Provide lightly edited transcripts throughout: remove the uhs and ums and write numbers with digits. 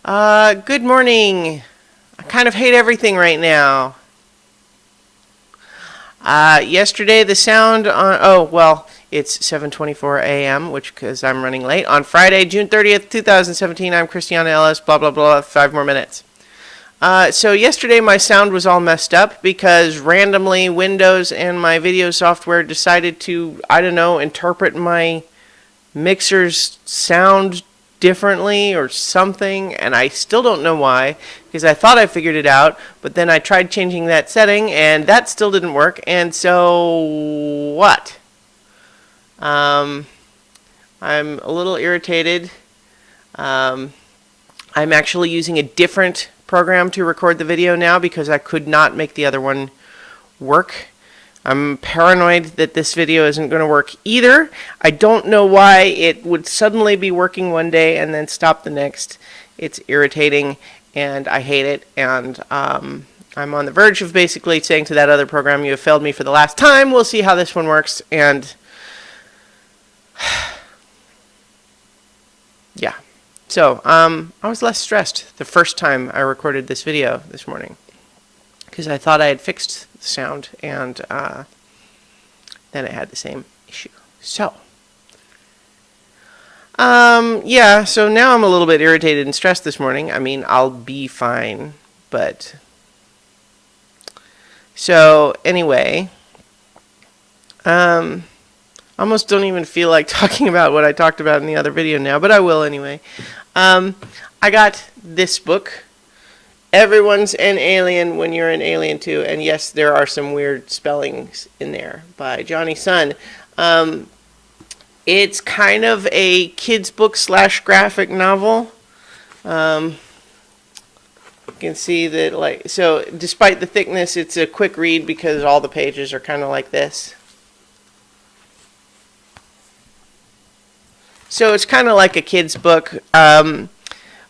Good morning. I kind of hate everything right now. Yesterday the sound on, it's 7:24 a.m., which because I'm running late. On Friday, June 30th, 2017, I'm Christiana Ellis, blah, blah, blah, 5 more minutes. So yesterday my sound was all messed up because randomly Windows and my video software decided to, I don't know, interpret my mixer's sound differently or something, and I still don't know why, because I thought I figured it out, but then I tried changing that setting and that still didn't work. And so what? I'm a little irritated. I'm actually using a different program to record the video now because I could not make the other one work. I'm paranoid that this video isn't going to work either. I don't know why it would suddenly be working one day and then stop the next. It's irritating and I hate it. And I'm on the verge of basically saying to that other program, you have failed me for the last time. We'll see how this one works. And yeah. So I was less stressed the first time I recorded this video this morning, because I thought I had fixed the sound, and then it had the same issue. So, yeah, so now I'm a little bit irritated and stressed this morning. I mean, I'll be fine, but... So, anyway, almost don't even feel like talking about what I talked about in the other video now, but I will anyway. I got this book, Everyone's an Alien When You're an Alien Too, and yes, there are some weird spellings in there, by jomny. It's kind of a kid's book / graphic novel. You can see that, so despite the thickness, it's a quick read because all the pages are kind of like this. So it's kind of like a kid's book,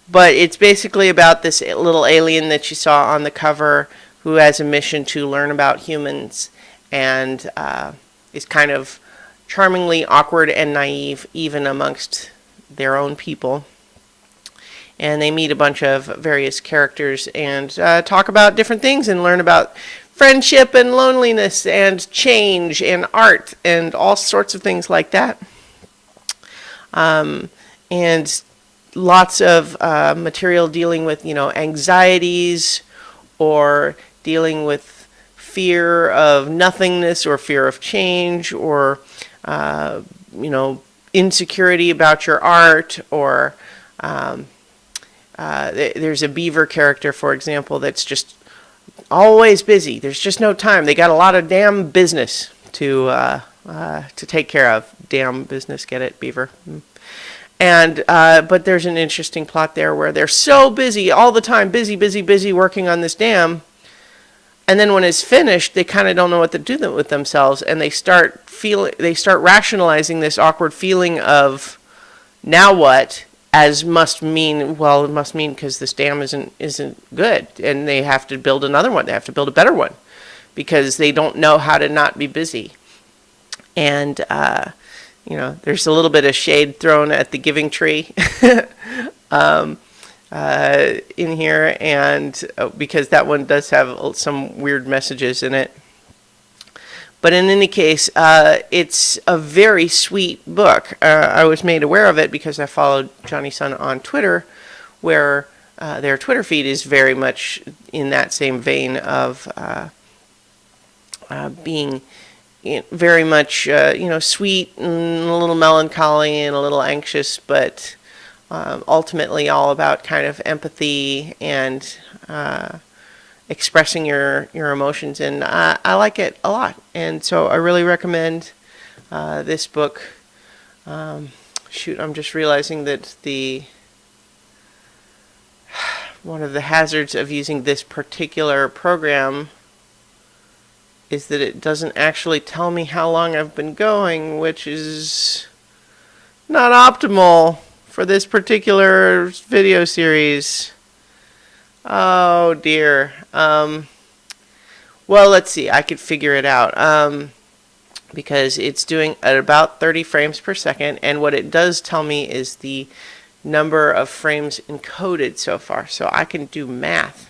but it's basically about this little alien that you saw on the cover who has a mission to learn about humans, and is kind of charmingly awkward and naive even amongst their own people. And they meet a bunch of various characters and talk about different things and learn about friendship and loneliness and change and art and all sorts of things like that. And lots of material dealing with, anxieties, or dealing with fear of nothingness or fear of change, or, insecurity about your art, or there's a beaver character, for example, that's just always busy. There's just no time. They got a lot of damn business to take care of. Damn business, get it, beaver? And but there's an interesting plot there where they're so busy all the time, busy working on this dam, and then when it's finished, they kind of don't know what to do with themselves, and they start rationalizing this awkward feeling of now what, as must mean, well, it must mean because this dam isn't good, and they have to build another one. They have to build a better one because they don't know how to not be busy. And there's a little bit of shade thrown at the giving tree in here, and because that one does have some weird messages in it. But in any case, it's a very sweet book. I was made aware of it because I followed jomny on Twitter, where their Twitter feed is very much in that same vein of being very much, sweet and a little melancholy and a little anxious, but ultimately all about kind of empathy and expressing your emotions. And I like it a lot. And so I really recommend this book. I'm just realizing that one of the hazards of using this particular program is that it doesn't actually tell me how long I've been going, which is not optimal for this particular video series. Oh dear. Well, let's see. I could figure it out. Because it's doing at about 30 frames per second, and what it does tell me is the number of frames encoded so far. So I can do math.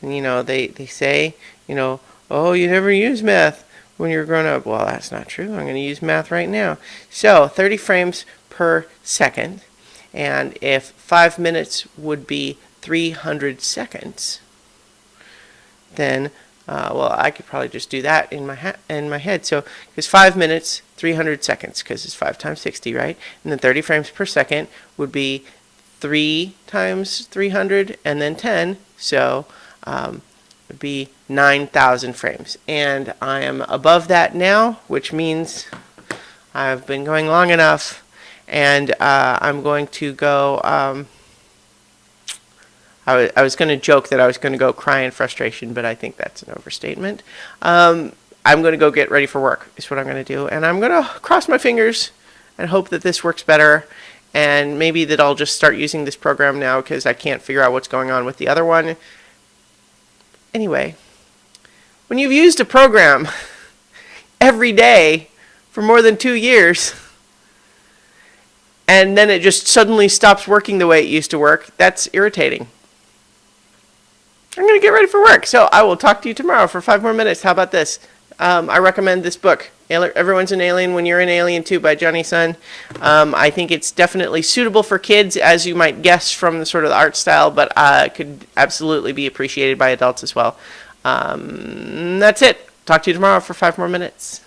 And, they say, oh, you never use math when you're grown up. Well, that's not true. I'm going to use math right now. So 30 frames per second. And if 5 minutes would be 300 seconds, then, I could probably just do that in my head. So, because 5 minutes, 300 seconds, because it's 5 times 60, right? And then 30 frames per second would be 3 times 300, and then 10. So, it would be 9,000 frames. And I am above that now, which means I've been going long enough. And I'm going to go, I was going to joke that I was going to go cry in frustration, but I think that's an overstatement. I'm going to go get ready for work, is what I'm going to do. And I'm going to cross my fingers and hope that this works better. And maybe that I'll just start using this program now because I can't figure out what's going on with the other one. Anyway, when you've used a program every day for more than 2 years, and then it just suddenly stops working the way it used to work, that's irritating. I'm going to get ready for work, so I will talk to you tomorrow for 5 more minutes. How about this? I recommend this book, Everyone's an Alien When You're an Alien Too, by Johnny Sun. I think it's definitely suitable for kids, as you might guess from the sort of the art style, but could absolutely be appreciated by adults as well. That's it. Talk to you tomorrow for 5 more minutes.